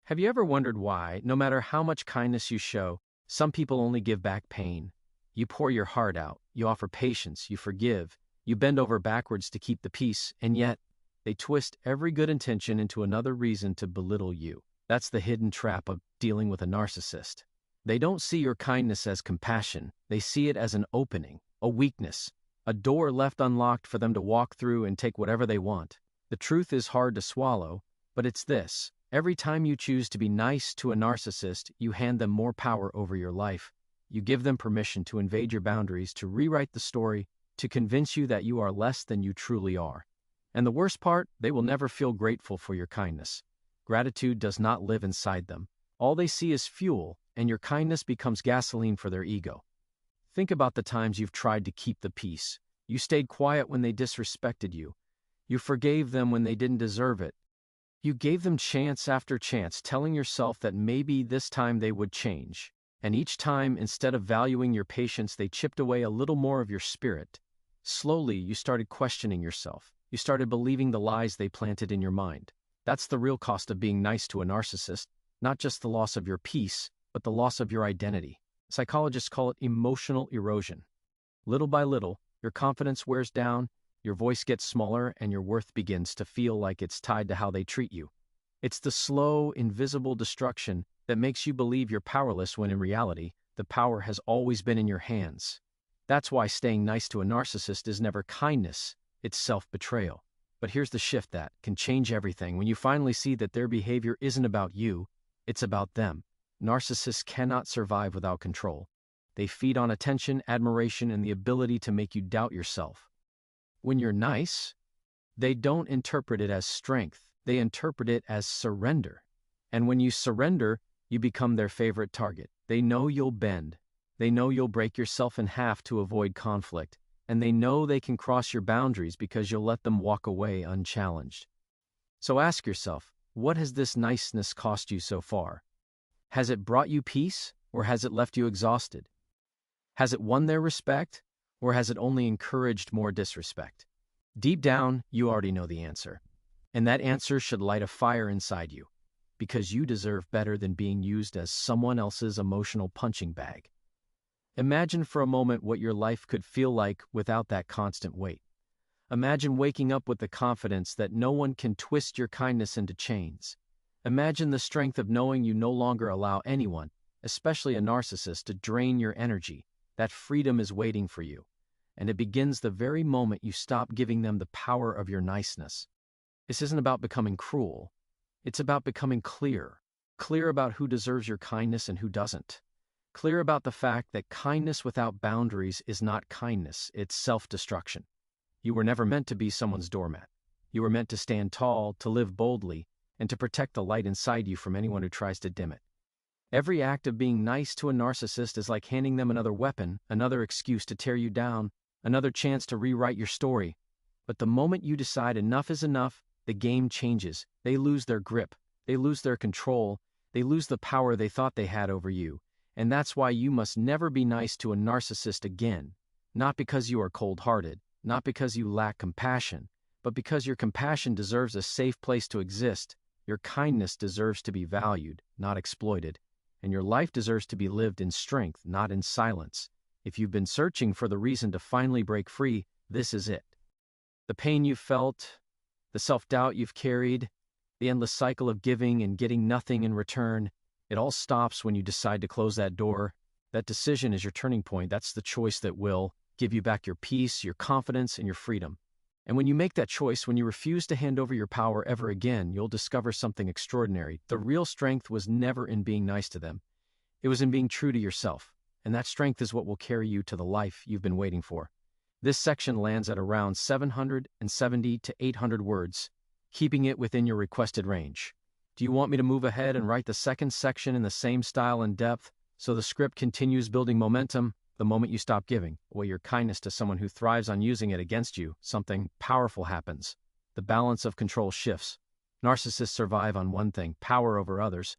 Have you ever wondered why, no matter how much kindness you show, some people only give back pain? You pour your heart out, you offer patience, you forgive, you bend over backwards to keep the peace, and yet they twist every good intention into another reason to belittle you. That's the hidden trap of dealing with a narcissist. They don't see your kindness as compassion, they see it as an opening, a weakness, a door left unlocked for them to walk through and take whatever they want. The truth is hard to swallow, but it's this. Every time you choose to be nice to a narcissist, you hand them more power over your life. You give them permission to invade your boundaries, to rewrite the story, to convince you that you are less than you truly are. And the worst part, they will never feel grateful for your kindness. Gratitude does not live inside them. All they see is fuel, and your kindness becomes gasoline for their ego. Think about the times you've tried to keep the peace. You stayed quiet when they disrespected you. You forgave them when they didn't deserve it. You gave them chance after chance, telling yourself that maybe this time they would change. And each time, instead of valuing your patience, they chipped away a little more of your spirit. Slowly, you started questioning yourself. You started believing the lies they planted in your mind. That's the real cost of being nice to a narcissist, not just the loss of your peace, but the loss of your identity. Psychologists call it emotional erosion. Little by little, your confidence wears down, your voice gets smaller, and your worth begins to feel like it's tied to how they treat you. It's the slow, invisible destruction that makes you believe you're powerless when in reality, the power has always been in your hands. That's why staying nice to a narcissist is never kindness, it's self-betrayal. But here's the shift that can change everything. When you finally see that their behavior isn't about you, it's about them. Narcissists cannot survive without control. They feed on attention, admiration, and the ability to make you doubt yourself. When you're nice, they don't interpret it as strength. They interpret it as surrender. And when you surrender, you become their favorite target. They know you'll bend. They know you'll break yourself in half to avoid conflict. And they know they can cross your boundaries because you'll let them walk away unchallenged. So ask yourself, what has this niceness cost you so far? Has it brought you peace, or has it left you exhausted? Has it won their respect, or has it only encouraged more disrespect? Deep down, you already know the answer. And that answer should light a fire inside you, because you deserve better than being used as someone else's emotional punching bag. Imagine for a moment what your life could feel like without that constant weight. Imagine waking up with the confidence that no one can twist your kindness into chains. Imagine the strength of knowing you no longer allow anyone, especially a narcissist, to drain your energy. That freedom is waiting for you. And it begins the very moment you stop giving them the power of your niceness. This isn't about becoming cruel. It's about becoming clear. Clear about who deserves your kindness and who doesn't. Clear about the fact that kindness without boundaries is not kindness, it's self-destruction. You were never meant to be someone's doormat. You were meant to stand tall, to live boldly, and to protect the light inside you from anyone who tries to dim it. Every act of being nice to a narcissist is like handing them another weapon, another excuse to tear you down, another chance to rewrite your story. But the moment you decide enough is enough, the game changes. They lose their grip. They lose their control. They lose the power they thought they had over you. And that's why you must never be nice to a narcissist again. Not because you are cold-hearted, not because you lack compassion, but because your compassion deserves a safe place to exist. Your kindness deserves to be valued, not exploited. And your life deserves to be lived in strength, not in silence. If you've been searching for the reason to finally break free, this is it. The pain you've felt, the self-doubt you've carried, the endless cycle of giving and getting nothing in return, it all stops when you decide to close that door. That decision is your turning point. That's the choice that will give you back your peace, your confidence, and your freedom. And when you make that choice, when you refuse to hand over your power ever again, you'll discover something extraordinary. The real strength was never in being nice to them. It was in being true to yourself. And that strength is what will carry you to the life you've been waiting for. This section lands at around 770 to 800 words, keeping it within your requested range. Do you want me to move ahead and write the second section in the same style and depth, so the script continues building momentum? The moment you stop giving away your kindness to someone who thrives on using it against you, something powerful happens. The balance of control shifts. Narcissists survive on one thing: power over others.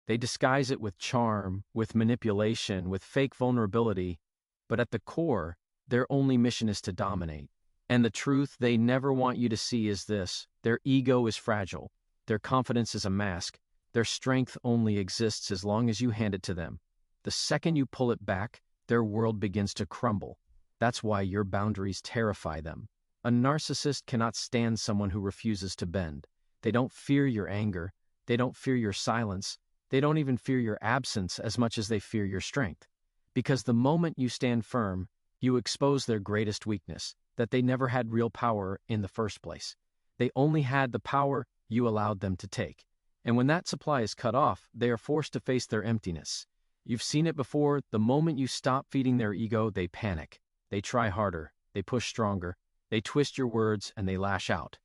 They disguise it with charm, with manipulation, with fake vulnerability, but at the core, their only mission is to dominate. And the truth they never want you to see is this: their ego is fragile, their confidence is a mask, Their strength only exists as long as you hand it to them. The second you pull it back, their world begins to crumble. That's why your boundaries terrify them. A narcissist cannot stand someone who refuses to bend. They don't fear your anger. They don't fear your silence. They don't even fear your absence as much as they fear your strength. Because the moment you stand firm, you expose their greatest weakness, that they never had real power in the first place. They only had the power you allowed them to take. And when that supply is cut off, they are forced to face their emptiness. You've seen it before. The moment you stop feeding their ego, they panic. They try harder. They push stronger. They twist your words and they lash out.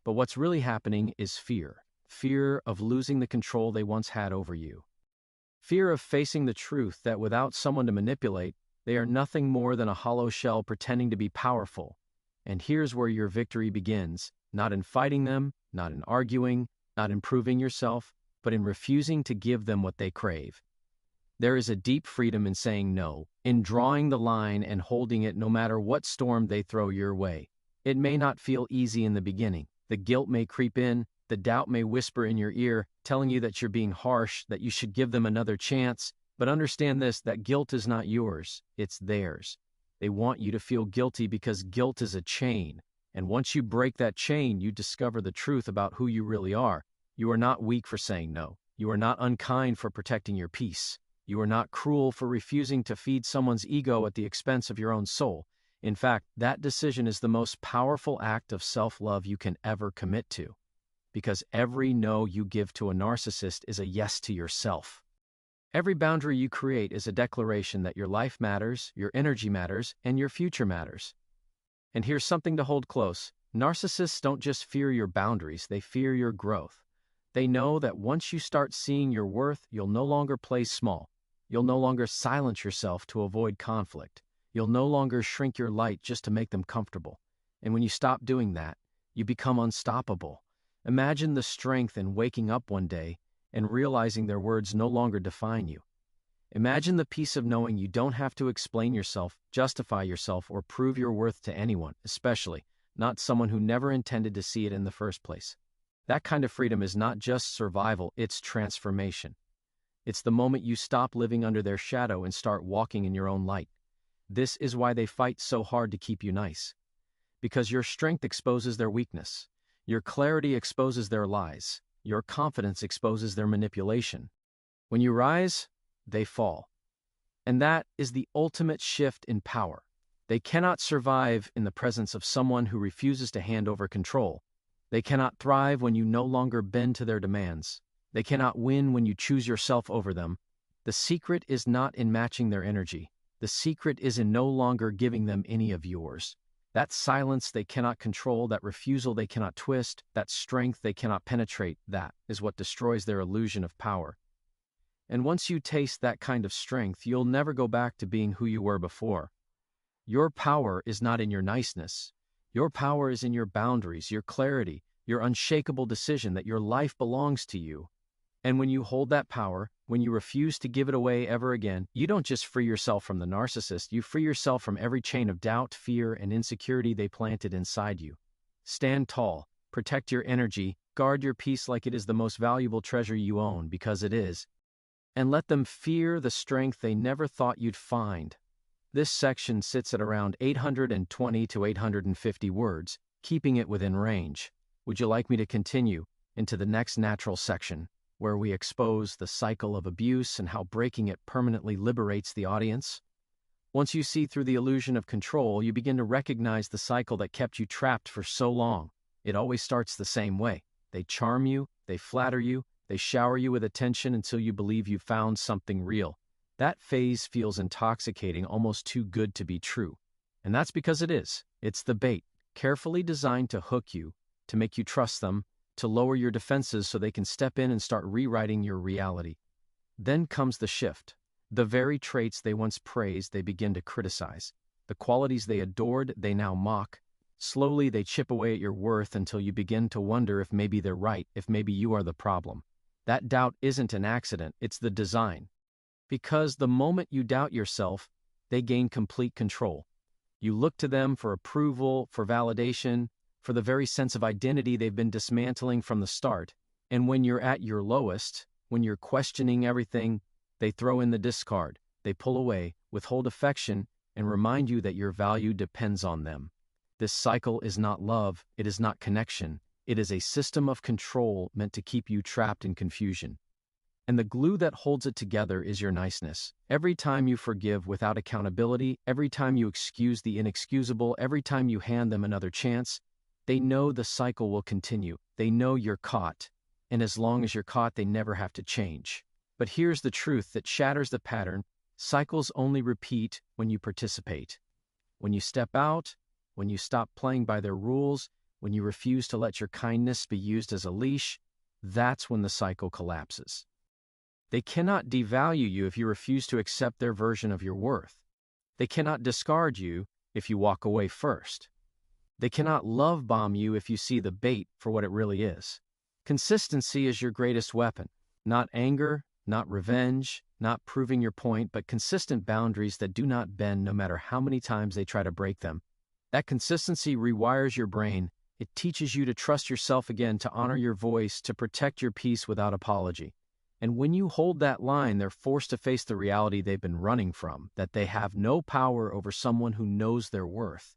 But what's really happening is fear. Fear of losing the control they once had over you. Fear of facing the truth that without someone to manipulate, they are nothing more than a hollow shell pretending to be powerful. And here's where your victory begins. Not in fighting them, not in arguing, not in proving yourself, but in refusing to give them what they crave. There is a deep freedom in saying no, in drawing the line and holding it no matter what storm they throw your way. It may not feel easy in the beginning. The guilt may creep in, the doubt may whisper in your ear, telling you that you're being harsh, that you should give them another chance. But understand this, that guilt is not yours, it's theirs. They want you to feel guilty because guilt is a chain. And once you break that chain, you discover the truth about who you really are. You are not weak for saying no. You are not unkind for protecting your peace. You are not cruel for refusing to feed someone's ego at the expense of your own soul. In fact, that decision is the most powerful act of self-love you can ever commit to. Because every no you give to a narcissist is a yes to yourself. Every boundary you create is a declaration that your life matters, your energy matters, and your future matters. And here's something to hold close. Narcissists don't just fear your boundaries, they fear your growth. They know that once you start seeing your worth, you'll no longer play small. You'll no longer silence yourself to avoid conflict. You'll no longer shrink your light just to make them comfortable. And when you stop doing that, you become unstoppable. Imagine the strength in waking up one day and realizing their words no longer define you. Imagine the peace of knowing you don't have to explain yourself, justify yourself, or prove your worth to anyone, especially not someone who never intended to see it in the first place. That kind of freedom is not just survival, it's transformation. It's the moment you stop living under their shadow and start walking in your own light. This is why they fight so hard to keep you nice. Because your strength exposes their weakness. Your clarity exposes their lies. Your confidence exposes their manipulation. When you rise, they fall. And that is the ultimate shift in power. They cannot survive in the presence of someone who refuses to hand over control. They cannot thrive when you no longer bend to their demands. They cannot win when you choose yourself over them. The secret is not in matching their energy. The secret is in no longer giving them any of yours. That silence they cannot control, that refusal they cannot twist, that strength they cannot penetrate, that is what destroys their illusion of power. And once you taste that kind of strength, you'll never go back to being who you were before. Your power is not in your niceness. Your power is in your boundaries, your clarity, your unshakable decision that your life belongs to you. And when you hold that power, when you refuse to give it away ever again, you don't just free yourself from the narcissist, you free yourself from every chain of doubt, fear, and insecurity they planted inside you. Stand tall, protect your energy, guard your peace like it is the most valuable treasure you own, because it is. And let them fear the strength they never thought you'd find. This section sits at around 820 to 850 words, keeping it within range. Would you like me to continue into the next natural section, where we expose the cycle of abuse and how breaking it permanently liberates the audience? Once you see through the illusion of control, you begin to recognize the cycle that kept you trapped for so long. It always starts the same way. They charm you, they flatter you, they shower you with attention until you believe you've found something real. That phase feels intoxicating, almost too good to be true. And that's because it is. It's the bait, carefully designed to hook you, to make you trust them, to lower your defenses so they can step in and start rewriting your reality. Then comes the shift. The very traits they once praised, they begin to criticize. The qualities they adored, they now mock. Slowly, they chip away at your worth until you begin to wonder if maybe they're right, if maybe you are the problem. That doubt isn't an accident, it's the design. Because the moment you doubt yourself, they gain complete control. You look to them for approval, for validation, for the very sense of identity they've been dismantling from the start. And when you're at your lowest, when you're questioning everything, they throw in the discard. They pull away, withhold affection, and remind you that your value depends on them. This cycle is not love, it is not connection. It is a system of control meant to keep you trapped in confusion. And the glue that holds it together is your niceness. Every time you forgive without accountability, every time you excuse the inexcusable, every time you hand them another chance, they know the cycle will continue. They know you're caught. And as long as you're caught, they never have to change. But here's the truth that shatters the pattern. Cycles only repeat when you participate. When you step out, when you stop playing by their rules, when you refuse to let your kindness be used as a leash, that's when the cycle collapses. They cannot devalue you if you refuse to accept their version of your worth. They cannot discard you if you walk away first. They cannot love bomb you if you see the bait for what it really is. Consistency is your greatest weapon. Not anger, not revenge, not proving your point, but consistent boundaries that do not bend no matter how many times they try to break them. That consistency rewires your brain. It teaches you to trust yourself again, to honor your voice, to protect your peace without apology. And when you hold that line, they're forced to face the reality they've been running from, that they have no power over someone who knows their worth.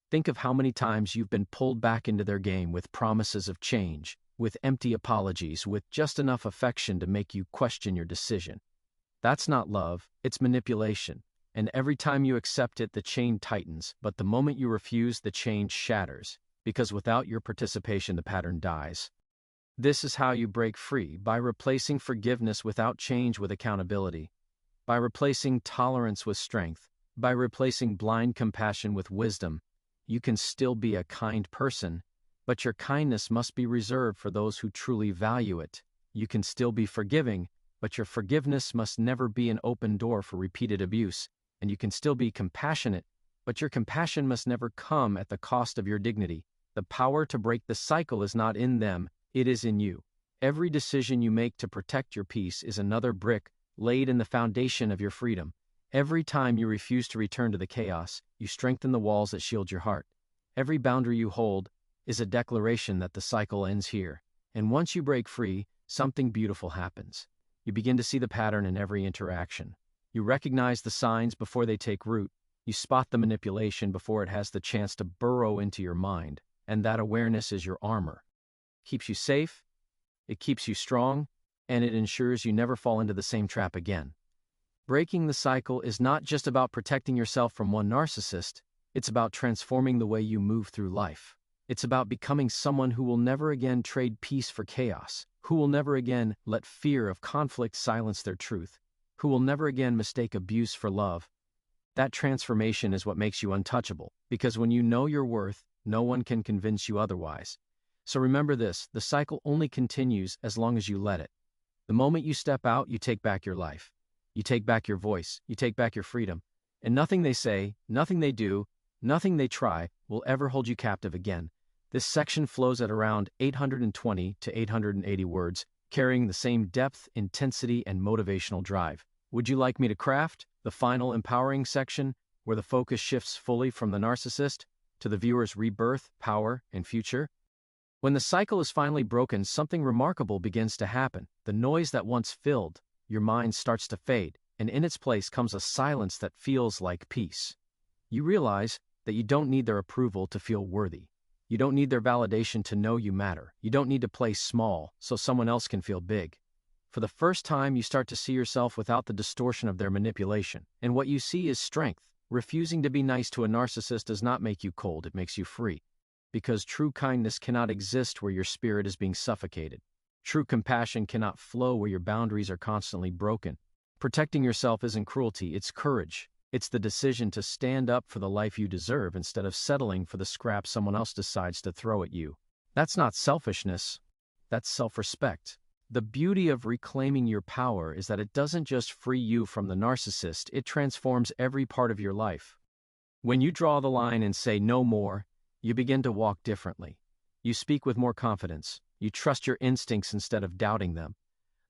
Think of how many times you've been pulled back into their game with promises of change, with empty apologies, with just enough affection to make you question your decision. That's not love, it's manipulation. And every time you accept it, the chain tightens, but the moment you refuse, the chain shatters, because without your participation, the pattern dies. This is how you break free, by replacing forgiveness without change with accountability, by replacing tolerance with strength, by replacing blind compassion with wisdom. You can still be a kind person, but your kindness must be reserved for those who truly value it. You can still be forgiving, but your forgiveness must never be an open door for repeated abuse. And you can still be compassionate, but your compassion must never come at the cost of your dignity. The power to break the cycle is not in them, it is in you. Every decision you make to protect your peace is another brick laid in the foundation of your freedom. Every time you refuse to return to the chaos, you strengthen the walls that shield your heart. Every boundary you hold is a declaration that the cycle ends here. And once you break free, something beautiful happens. You begin to see the pattern in every interaction. You recognize the signs before they take root. You spot the manipulation before it has the chance to burrow into your mind. And that awareness is your armor. It keeps you safe, it keeps you strong, and it ensures you never fall into the same trap again. Breaking the cycle is not just about protecting yourself from one narcissist, it's about transforming the way you move through life. It's about becoming someone who will never again trade peace for chaos, who will never again let fear of conflict silence their truth, who will never again mistake abuse for love. That transformation is what makes you untouchable, because when you know your worth, no one can convince you otherwise. So remember this, the cycle only continues as long as you let it. The moment you step out, you take back your life. You take back your voice, you take back your freedom. And nothing they say, nothing they do, nothing they try will ever hold you captive again. This section flows at around 820 to 880 words, carrying the same depth, intensity, and motivational drive. Would you like me to craft the final empowering section, where the focus shifts fully from the narcissist to the viewer's rebirth, power, and future? When the cycle is finally broken, something remarkable begins to happen. The noise that once filled your mind starts to fade, and in its place comes a silence that feels like peace. You realize that you don't need their approval to feel worthy. You don't need their validation to know you matter. You don't need to play small so someone else can feel big. For the first time, you start to see yourself without the distortion of their manipulation. And what you see is strength. Refusing to be nice to a narcissist does not make you cold, it makes you free. Because true kindness cannot exist where your spirit is being suffocated. True compassion cannot flow where your boundaries are constantly broken. Protecting yourself isn't cruelty, it's courage. It's the decision to stand up for the life you deserve instead of settling for the scraps someone else decides to throw at you. That's not selfishness, that's self-respect. The beauty of reclaiming your power is that it doesn't just free you from the narcissist, it transforms every part of your life. When you draw the line and say no more, you begin to walk differently. You speak with more confidence. You trust your instincts instead of doubting them.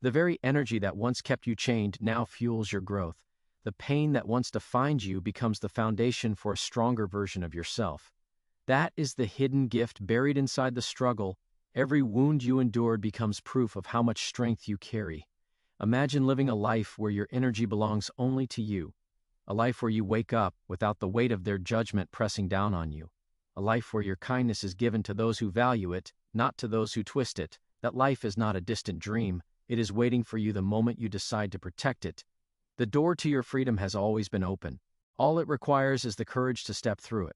The very energy that once kept you chained now fuels your growth. The pain that once defined you becomes the foundation for a stronger version of yourself. That is the hidden gift buried inside the struggle. Every wound you endured becomes proof of how much strength you carry. Imagine living a life where your energy belongs only to you, a life where you wake up without the weight of their judgment pressing down on you, a life where your kindness is given to those who value it, not to those who twist it. That life is not a distant dream, it is waiting for you the moment you decide to protect it. The door to your freedom has always been open. All it requires is the courage to step through it.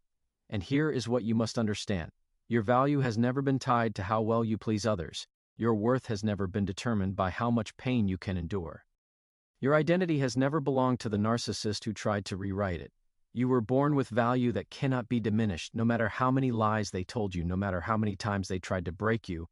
And here is what you must understand. Your value has never been tied to how well you please others. Your worth has never been determined by how much pain you can endure. Your identity has never belonged to the narcissist who tried to rewrite it. You were born with value that cannot be diminished, no matter how many lies they told you, no matter how many times they tried to break you.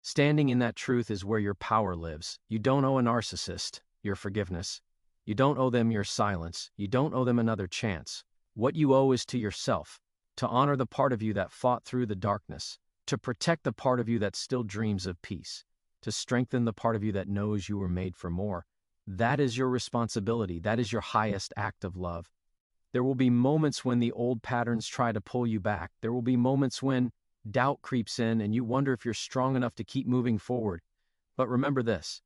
Standing in that truth is where your power lives. You don't owe a narcissist your forgiveness. You don't owe them your silence. You don't owe them another chance. What you owe is to yourself, to honor the part of you that fought through the darkness, to protect the part of you that still dreams of peace, to strengthen the part of you that knows you were made for more. That is your responsibility. That is your highest act of love. There will be moments when the old patterns try to pull you back. There will be moments when doubt creeps in and you wonder if you're strong enough to keep moving forward. But remember this,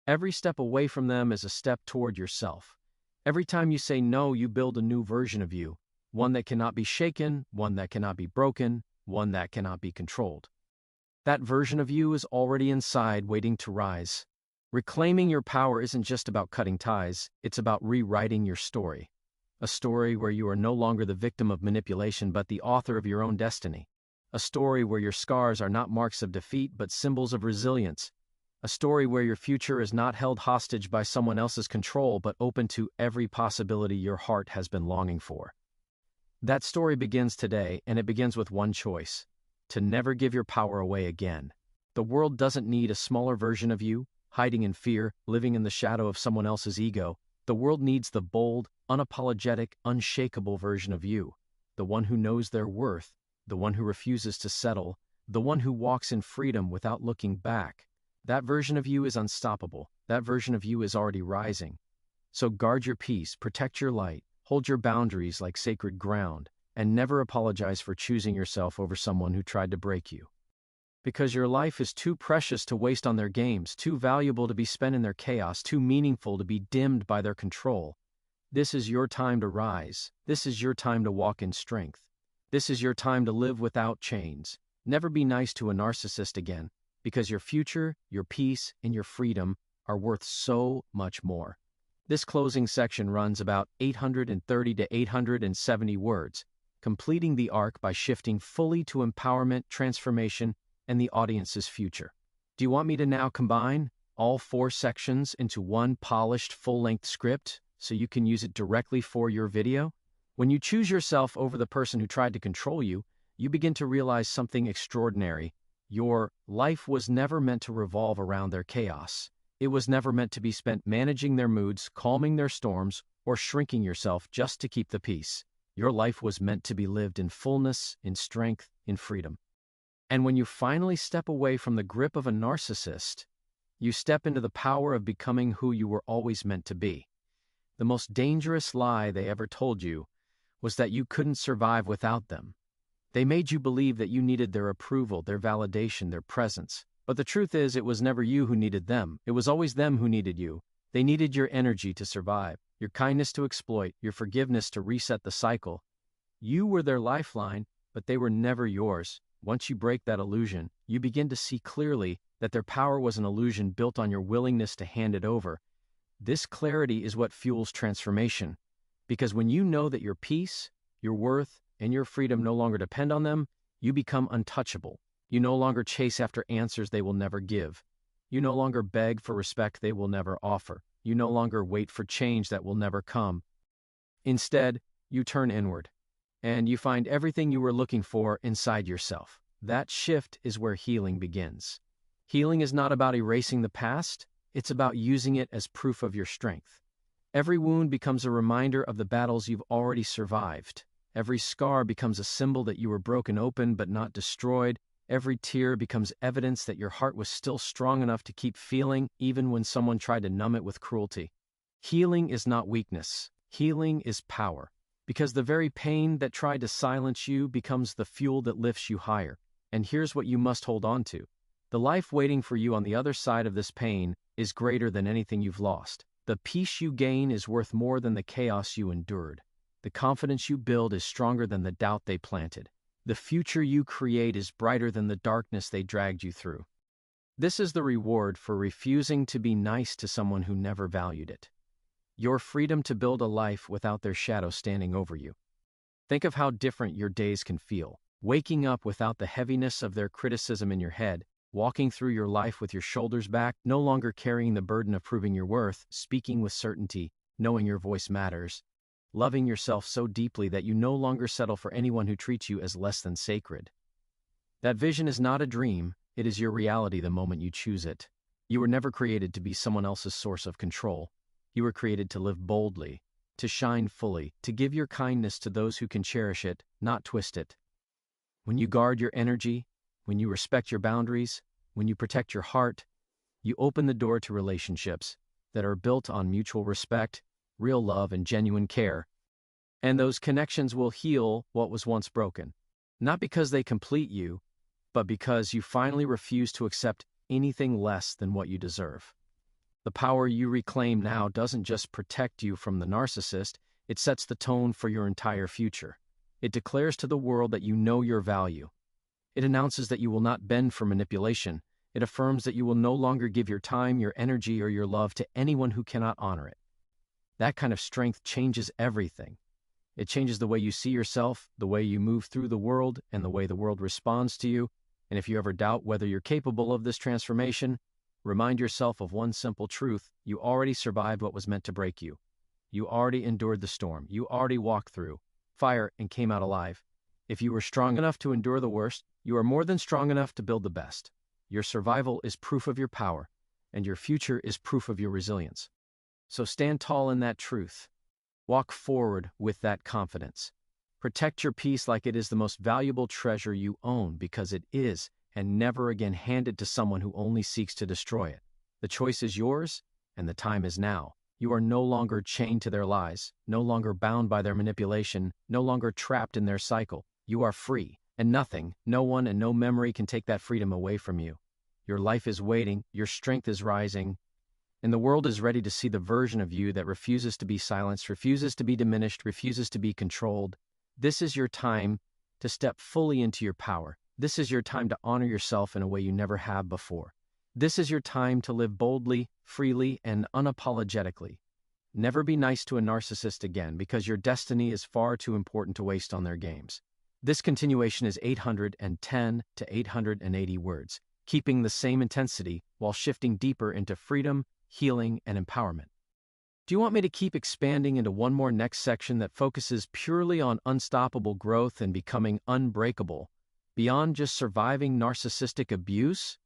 every step away from them is a step toward yourself. Every time you say no, you build a new version of you, one that cannot be shaken, one that cannot be broken, one that cannot be controlled. That version of you is already inside, waiting to rise. Reclaiming your power isn't just about cutting ties, it's about rewriting your story. A story where you are no longer the victim of manipulation but the author of your own destiny. A story where your scars are not marks of defeat but symbols of resilience. A story where your future is not held hostage by someone else's control but open to every possibility your heart has been longing for. That story begins today, and it begins with one choice: to never give your power away again. The world doesn't need a smaller version of you, hiding in fear, living in the shadow of someone else's ego. The world needs the bold, unapologetic, unshakable version of you, the one who knows their worth, the one who refuses to settle, the one who walks in freedom without looking back. That version of you is unstoppable. That version of you is already rising. So guard your peace, protect your light, hold your boundaries like sacred ground, and never apologize for choosing yourself over someone who tried to break you. Because your life is too precious to waste on their games, too valuable to be spent in their chaos, too meaningful to be dimmed by their control. This is your time to rise. This is your time to walk in strength. This is your time to live without chains. Never be nice to a narcissist again, because your future, your peace, and your freedom are worth so much more. This closing section runs about 830 to 870 words, completing the arc by shifting fully to empowerment, transformation, and the audience's future. Do you want me to now combine all 4 sections into one polished full-length script so you can use it directly for your video? When you choose yourself over the person who tried to control you, you begin to realize something extraordinary. Your life was never meant to revolve around their chaos. It was never meant to be spent managing their moods, calming their storms, or shrinking yourself just to keep the peace. Your life was meant to be lived in fullness, in strength, in freedom. And when you finally step away from the grip of a narcissist, you step into the power of becoming who you were always meant to be. The most dangerous lie they ever told you was that you couldn't survive without them. They made you believe that you needed their approval, their validation, their presence. But the truth is, it was never you who needed them. It was always them who needed you. They needed your energy to survive, your kindness to exploit, your forgiveness to reset the cycle. You were their lifeline, but they were never yours. Once you break that illusion, you begin to see clearly that their power was an illusion built on your willingness to hand it over. This clarity is what fuels transformation. Because when you know that your peace, your worth, and your freedom no longer depend on them, you become untouchable. You no longer chase after answers they will never give. You no longer beg for respect they will never offer. You no longer wait for change that will never come. Instead, you turn inward, and you find everything you were looking for inside yourself. That shift is where healing begins. Healing is not about erasing the past, it's about using it as proof of your strength. Every wound becomes a reminder of the battles you've already survived. Every scar becomes a symbol that you were broken open but not destroyed. Every tear becomes evidence that your heart was still strong enough to keep feeling even when someone tried to numb it with cruelty. Healing is not weakness. Healing is power. Because the very pain that tried to silence you becomes the fuel that lifts you higher. And here's what you must hold on to. The life waiting for you on the other side of this pain is greater than anything you've lost. The peace you gain is worth more than the chaos you endured. The confidence you build is stronger than the doubt they planted. The future you create is brighter than the darkness they dragged you through. This is the reward for refusing to be nice to someone who never valued it. Your freedom to build a life without their shadow standing over you. Think of how different your days can feel. Waking up without the heaviness of their criticism in your head, walking through your life with your shoulders back, no longer carrying the burden of proving your worth, speaking with certainty, knowing your voice matters, loving yourself so deeply that you no longer settle for anyone who treats you as less than sacred. That vision is not a dream, it is your reality the moment you choose it. You were never created to be someone else's source of control. You were created to live boldly, to shine fully, to give your kindness to those who can cherish it, not twist it. When you guard your energy, when you respect your boundaries, when you protect your heart, you open the door to relationships that are built on mutual respect, real love, and genuine care. And those connections will heal what was once broken. Not because they complete you, but because you finally refuse to accept anything less than what you deserve. The power you reclaim now doesn't just protect you from the narcissist, it sets the tone for your entire future. It declares to the world that you know your value. It announces that you will not bend for manipulation. It affirms that you will no longer give your time, your energy, or your love to anyone who cannot honor it. That kind of strength changes everything. It changes the way you see yourself, the way you move through the world, and the way the world responds to you. And if you ever doubt whether you're capable of this transformation, remind yourself of one simple truth: you already survived what was meant to break you. You already endured the storm. You already walked through fire and came out alive. If you were strong enough to endure the worst, you are more than strong enough to build the best. Your survival is proof of your power, and your future is proof of your resilience. So stand tall in that truth. Walk forward with that confidence. Protect your peace like it is the most valuable treasure you own, because it is, and never again hand it to someone who only seeks to destroy it. The choice is yours, and the time is now. You are no longer chained to their lies, no longer bound by their manipulation, no longer trapped in their cycle. You are free, and nothing, no one, and no memory can take that freedom away from you. Your life is waiting, your strength is rising, and the world is ready to see the version of you that refuses to be silenced, refuses to be diminished, refuses to be controlled. This is your time to step fully into your power. This is your time to honor yourself in a way you never have before. This is your time to live boldly, freely, and unapologetically. Never be nice to a narcissist again, because your destiny is far too important to waste on their games. This continuation is 810 to 880 words, keeping the same intensity while shifting deeper into freedom, healing, and empowerment. Do you want me to keep expanding into one more next section that focuses purely on unstoppable growth and becoming unbreakable, beyond just surviving narcissistic abuse?